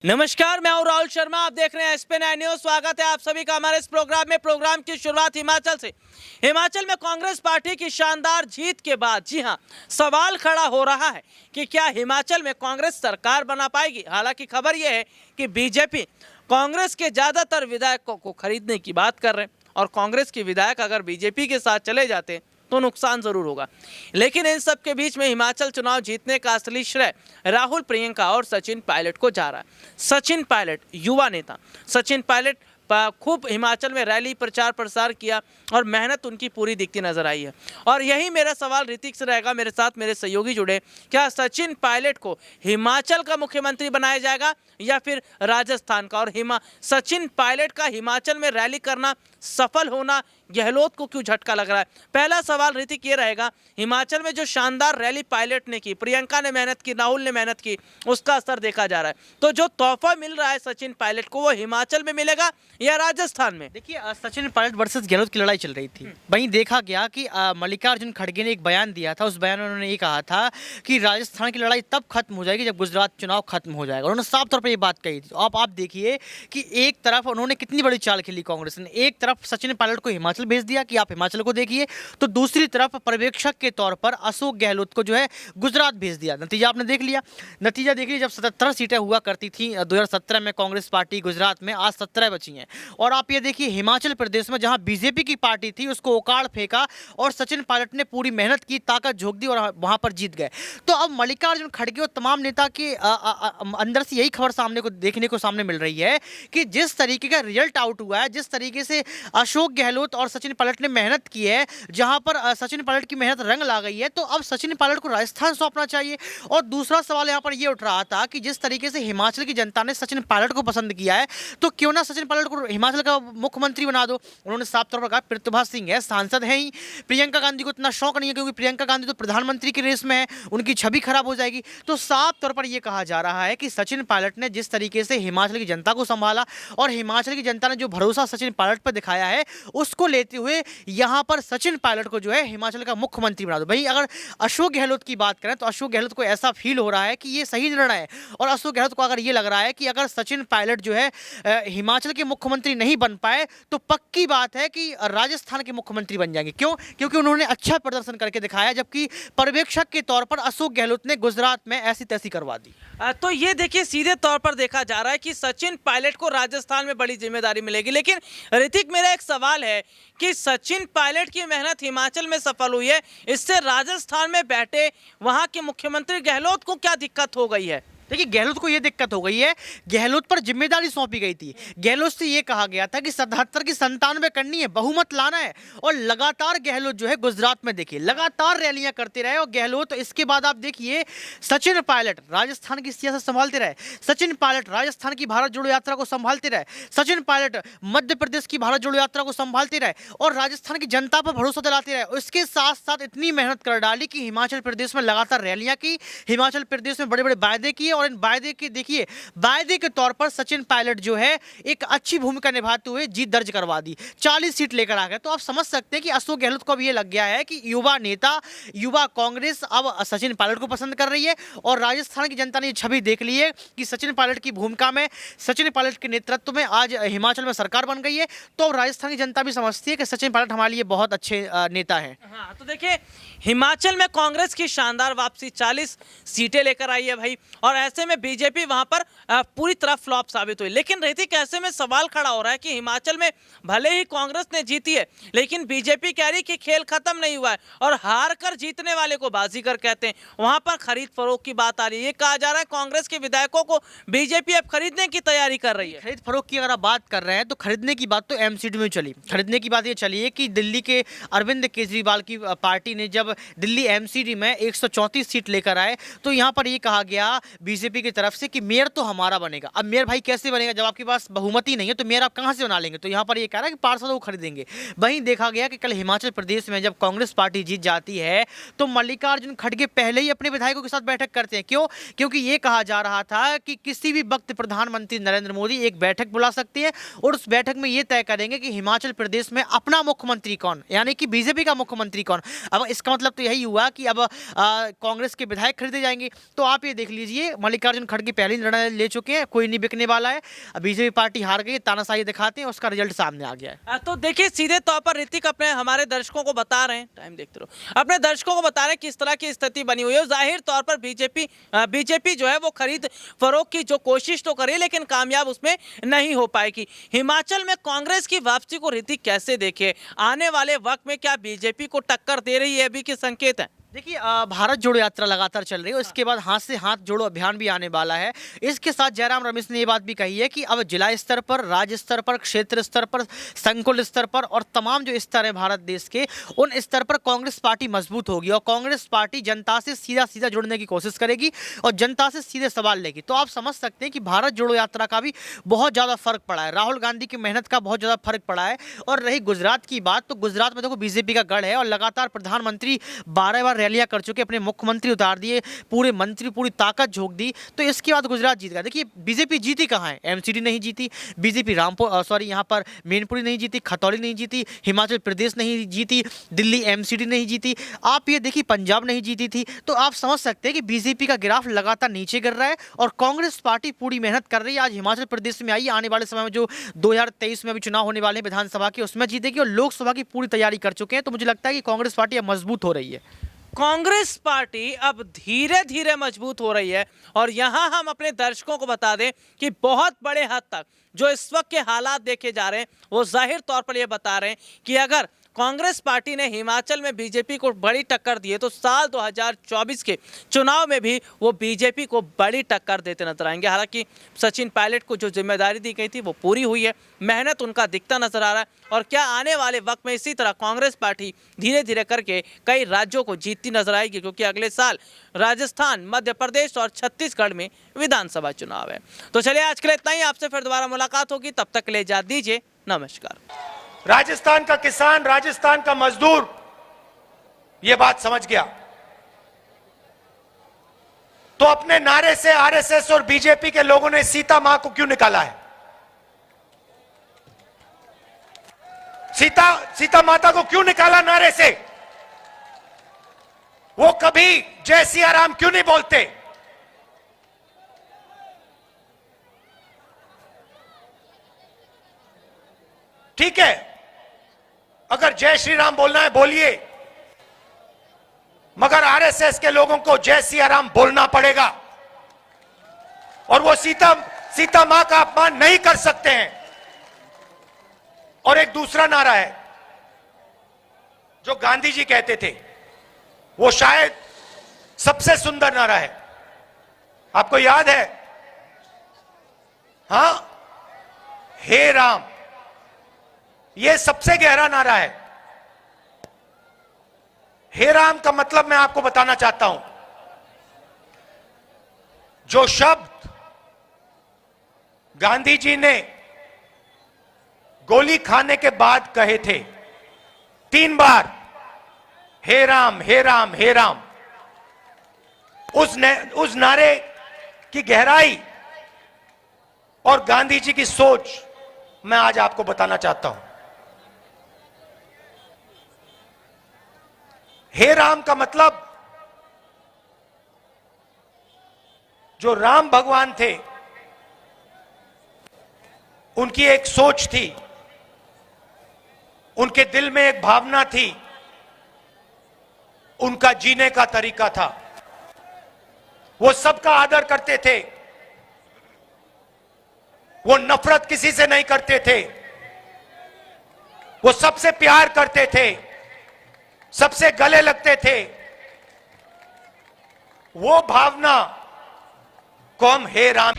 नमस्कार, मैं हूं राहुल शर्मा। आप देख रहे हैं SP9 न्यूज। स्वागत है आप सभी का हमारे इस प्रोग्राम में। प्रोग्राम की शुरुआत हिमाचल से। हिमाचल में कांग्रेस पार्टी की शानदार जीत के बाद जी हां, सवाल खड़ा हो रहा है कि क्या हिमाचल में कांग्रेस सरकार बना पाएगी। हालांकि खबर यह है कि बीजेपी कांग्रेस के ज्यादातर विधायकों को खरीदने की बात कर रहे हैं और कांग्रेस के विधायक अगर बीजेपी के साथ चले जाते तो नुकसान जरूर होगा। लेकिन इन सब के बीच में हिमाचल चुनाव जीतने का असली श्रेय राहुल, प्रियंका और सचिन पायलट को जा रहा है। सचिन पायलट युवा नेता, सचिन पायलट खूब हिमाचल में रैली प्रचार प्रसार किया और मेहनत उनकी पूरी दिखती नजर आई है। और यही मेरा सवाल ऋतिक से रहेगा। मेरे साथ मेरे सहयोगी जुड़े। क्या सचिन पायलट को हिमाचल का मुख्यमंत्री बनाया जाएगा या फिर राजस्थान का? और सचिन पायलट का हिमाचल में रैली करना सफल होना गहलोत को क्यों झटका लग रहा है? पहला सवाल ऋतिक ये रहेगा, हिमाचल में जो शानदार रैली पायलट ने की, प्रियंका ने मेहनत की, राहुल ने मेहनत की, उसका असर देखा जा रहा है। तो जो तोहफा मिल रहा है सचिन पायलट को, वो हिमाचल में मिलेगा या राजस्थान में? देखिए, सचिन पायलट वर्सेस गहलोत की लड़ाई चल रही थी। वहीं देखा गया कि मल्लिकार्जुन खड़गे ने एक बयान दिया था। उस बयान में उन्होंने ये कहा था कि राजस्थान की लड़ाई तब खत्म हो जाएगी जब गुजरात चुनाव खत्म हो जाएगा। उन्होंने साफ तौर पर ये बात कही थी। अब आप देखिए कि एक तरफ उन्होंने कितनी बड़ी चाल खेली कांग्रेस ने। एक तरफ सचिन पायलट को हिमाचल भेज दिया कि आप हिमाचल को देखिए, तो दूसरी तरफ पर्यवेक्षक के तौर पर अशोक गहलोत को जो है गुजरात भेज दिया। नतीजा आपने देख लिया। नतीजा देख लिया, जब 77 सीटें हुआ करती थी 2017 में कांग्रेस पार्टी गुजरात में, आज 17 बची हैं। और आप ये देखिए हिमाचल प्रदेश में जहां बीजेपी की पार्टी थी उसको उखाड़ फेंका और सचिन पायलट ने पूरी मेहनत की, ताकत झोंक दी और वहां पर जीत गए। तो अब मल्लिकार्जुन खड़गे और तमाम नेता के अंदर से यही खबर देखने को सामने मिल रही है कि जिस तरीके का रिजल्ट आउट हुआ है, जिस तरीके से अशोक गहलोत और सचिन पायलट ने मेहनत की है, जहां पर सचिन पायलट की मेहनत रंग ला गई है, तो अब सचिन पायलट को राजस्थान सौंपना चाहिए। और दूसरा सवाल यहां पर यह उठ रहा था कि जिस तरीके से हिमाचल की जनता ने सचिन पायलट को पसंद किया है, तो क्यों ना सचिन पायलट को हिमाचल का मुख्यमंत्री बना दो। उन्होंने साफ तौर पर कहा, प्रतिभा सिंह है, सांसद है ही। प्रियंका गांधी को इतना शौक नहीं है क्योंकि प्रियंका गांधी तो प्रधानमंत्री की रेस में है, उनकी छवि खराब हो जाएगी। तो साफ तौर पर यह कहा जा रहा है कि सचिन पायलट ने जिस तरीके से हिमाचल की जनता को संभाला और हिमाचल की जनता ने जो भरोसा सचिन पायलट पर दिखाया है, उसको लेते हुए यहां पर सचिन पायलट को जो है हिमाचल का मुख्यमंत्री बना दो। भाई अगर अशोक गहलोत की बात करें तो अशोक गहलोत को ऐसा फील हो रहा है कि ये सही निर्णय है। और अशोक गहलोत को अगर ये लग रहा है कि अगर सचिन पायलट जो है हिमाचल के मुख्यमंत्री नहीं बन पाए तो पक्की बात है कि राजस्थान के मुख्यमंत्री बन जाएंगे। क्यों? क्योंकि उन्होंने अच्छा प्रदर्शन करके दिखाया, जबकि पर्यवेक्षक के तौर पर अशोक गहलोत ने गुजरात में ऐसी तैसी करवा दी। तो ये देखिए, सीधे तौर पर देखा जा रहा है कि सचिन पायलट को राजस्थान में बड़ी जिम्मेदारी मिलेगी। लेकिन ऋतिक, मेरा एक सवाल है कि सचिन पायलट की मेहनत हिमाचल में सफल हुई है, इससे राजस्थान में बैठे वहां के मुख्यमंत्री गहलोत को क्या दिक्कत हो गई है? देखिए, गहलोत को यह दिक्कत हो गई है, गहलोत पर जिम्मेदारी सौंपी गई थी। गहलोत से यह कहा गया था कि 77 की 97 करनी है, बहुमत लाना है। और लगातार गहलोत जो है गुजरात में देखिए लगातार रैलियां करते रहे। और गहलोत, इसके बाद आप देखिए सचिन पायलट राजस्थान की सियासत संभालते रहे, सचिन पायलट राजस्थान की भारत जोड़ो यात्रा को संभालते रहे, सचिन पायलट मध्य प्रदेश की भारत जोड़ो यात्रा को संभालते रहे और राजस्थान की जनता पर भरोसा दिलाते रहे। उसके साथ साथ इतनी मेहनत कर डाली कि हिमाचल प्रदेश में लगातार रैलियां की, हिमाचल प्रदेश में बड़े बड़े वायदे किए और इन वायदे के देखिए वायदे के तौर पर सचिन पायलट जो है एक अच्छी भूमिका निभाते हुए जीत दर्ज करवा दी, 40 सीट लेकर आ गए। तो आप समझ सकते हैं कि अशोक गहलोत को अब ये लग गया है कि युवा नेता, युवा कांग्रेस अब सचिन पायलट को पसंद कर रही है और राजस्थान की जनता ने ये छवि देख ली है कि सचिन पायलट की भूमिका में, सचिन पायलट के नेतृत्व में आज हिमाचल में सरकार बन गई है। तो राजस्थान की जनता भी समझती है कि सचिन पायलट हमारे लिए बहुत अच्छे नेता है। हाँ, तो देखिए हिमाचल में कांग्रेस की शानदार वापसी, 40 सीटें लेकर आई है भाई। और ऐसे में बीजेपी वहां पर पूरी तरह फ्लॉप साबित हुई। लेकिन ऋतिक, ऐसे में सवाल खड़ा हो रहा है कि हिमाचल में भले ही कांग्रेस ने जीती है, लेकिन बीजेपी कह रही कि खेल खत्म नहीं हुआ है और हार कर जीतने वाले को बाजीगर कहते हैं। वहां पर खरीद फरोख्त की बात आ रही है। ये कहा जा रहा है कांग्रेस के विधायकों को बीजेपी अब खरीदने की तैयारी कर रही है। खरीद फरोख्त की अगर आप बात कर रहे हैं तो खरीदने की बात तो एमसीडी में चली। खरीदने की बात ये चली है कि दिल्ली के अरविंद केजरीवाल की पार्टी ने जब दिल्ली एमसीडी में 134 सीट लेकर आए तो यहां पर ये कहा गया बीजेपी की तरफ से कि मेयर तो हमारा बनेगा। अब मेयर भाई कैसे बनेगा जब आपके पास बहुमत ही नहीं है, तो मेयर आप कहां से बना लेंगे? तो यहां पर ये कह रहा है कि पार्षदों को खरीदेंगे। वहीं देखा गया कि कल हिमाचल प्रदेश में जब कांग्रेस पार्टी जीत जाती है तो मल्लिकार्जुन खड़गे पहले ही अपने विधायकों के साथ बैठक करते हैं। क्यों? क्योंकि ये कहा जा रहा था कि किसी भी वक्त प्रधानमंत्री नरेंद्र मोदी एक बैठक बुला सकते हैं और उस बैठक में ये तय करेंगे कि हिमाचल प्रदेश में अपना मुख्यमंत्री कौन, यानी कि बीजेपी का मुख्यमंत्री कौन। अब इसका मतलब तो यही हुआ कि अब कांग्रेस के विधायक खरीदे जाएंगे। तो आप ये देख लीजिए मल्लिकार्जुन खड़गे पहले ही निर्णय ले चुके हैं, कोई नहीं बिकने वाला है। अब बीजेपी पार्टी हार गई, तानाशाही दिखाते हैं, उसका रिजल्ट सामने आ गया है। तो देखिए सीधे तौर पर ऋतिक अपने हमारे दर्शकों को बता रहे हैं, टाइम देखते रहो, अपने दर्शकों को बता रहे हैं किस तरह की स्थिति बनी हुई है। जाहिर तौर पर बीजेपी जो है वो खरीद फरोख्त की जो कोशिश तो करी लेकिन कामयाब उसमें नहीं हो पाएगी। हिमाचल में कांग्रेस की वापसी को ऋतिक कैसे देखे? आने वाले वक्त में क्या बीजेपी को टक्कर दे रही है अभी के संकेत है? देखिए भारत जोड़ो यात्रा लगातार चल रही है, इसके बाद हाथ से हाथ जोड़ो अभियान भी आने वाला है। इसके साथ जयराम रमेश ने ये बात भी कही है कि अब जिला स्तर पर, राज्य स्तर पर, क्षेत्र स्तर पर, संकुल स्तर पर और तमाम जो स्तर है भारत देश के, उन स्तर पर कांग्रेस पार्टी मजबूत होगी और कांग्रेस पार्टी जनता से सीधा सीधा जुड़ने की कोशिश करेगी और जनता से सीधे सवाल लेगी। तो आप समझ सकते हैं कि भारत जोड़ो यात्रा का भी बहुत ज़्यादा फर्क पड़ा है, राहुल गांधी की मेहनत का बहुत ज़्यादा फर्क पड़ा है। और रही गुजरात की बात, तो गुजरात में देखो बीजेपी का गढ़ है और लगातार प्रधानमंत्री 12 बार रैलियां कर चुके, अपने मुख्यमंत्री उतार दिए, पूरे मंत्री पूरी ताकत झोंक दी, तो इसके बाद गुजरात जीत गया। देखिए बीजेपी जीती कहाँ है? एमसीडी नहीं जीती बीजेपी, यहाँ पर मैनपुरी नहीं जीती, खतौली नहीं जीती, हिमाचल प्रदेश नहीं जीती, दिल्ली एमसीडी नहीं जीती, आप ये देखिए पंजाब नहीं जीती थी। तो आप समझ सकते हैं कि बीजेपी का ग्राफ लगातार नीचे गिर रहा है और कांग्रेस पार्टी पूरी मेहनत कर रही है। आज हिमाचल प्रदेश में आई, आने वाले समय में जो 2023 में अभी चुनाव होने वाले हैं विधानसभा के, उसमें जीतेगी और लोकसभा की पूरी तैयारी कर चुके हैं। तो मुझे लगता है कि कांग्रेस पार्टी अब मजबूत हो रही है। कांग्रेस पार्टी अब धीरे धीरे मजबूत हो रही है और यहां हम अपने दर्शकों को बता दें कि बहुत बड़े हद तक जो इस वक्त के हालात देखे जा रहे हैं वो जाहिर तौर पर ये बता रहे हैं कि अगर कांग्रेस पार्टी ने हिमाचल में बीजेपी को बड़ी टक्कर दी है तो साल 2024 के चुनाव में भी वो बीजेपी को बड़ी टक्कर देते नजर आएंगे। हालांकि सचिन पायलट को जो जिम्मेदारी दी गई थी वो पूरी हुई है, मेहनत उनका दिखता नजर आ रहा है और क्या आने वाले वक्त में इसी तरह कांग्रेस पार्टी धीरे धीरे करके कई राज्यों को जीतती नजर आएगी, क्योंकि अगले साल राजस्थान, मध्य प्रदेश और छत्तीसगढ़ में विधानसभा चुनाव है। तो चलिए आज के लिए इतना ही, आपसे फिर दोबारा मुलाकात होगी, तब तक के लिए इजाजत दीजिए, नमस्कार। राजस्थान का किसान, राजस्थान का मजदूर यह बात समझ गया, तो अपने नारे से आरएसएस और बीजेपी के लोगों ने सीता मां को क्यों निकाला है? सीता माता को क्यों निकाला नारे से? वो कभी जय सिया राम क्यों नहीं बोलते? ठीक है, अगर जय श्री राम बोलना है बोलिए, मगर आरएसएस के लोगों को जय सिया राम बोलना पड़ेगा और वो सीता मां का अपमान नहीं कर सकते हैं। और एक दूसरा नारा है जो गांधी जी कहते थे, वो शायद सबसे सुंदर नारा है, आपको याद है? हां, हे राम, यह सबसे गहरा नारा है। हे राम का मतलब मैं आपको बताना चाहता हूं, जो शब्द गांधी जी ने गोली खाने के बाद कहे थे 3 बार, हे राम, हे राम, हे राम, उस नारे की गहराई और गांधी जी की सोच मैं आज आपको बताना चाहता हूं। हे राम का मतलब, जो राम भगवान थे उनकी एक सोच थी, उनके दिल में एक भावना थी, उनका जीने का तरीका था। वो सबका आदर करते थे, वो नफरत किसी से नहीं करते थे, वो सबसे प्यार करते थे, सबसे गले लगते थे। वो भावना को हम हे राम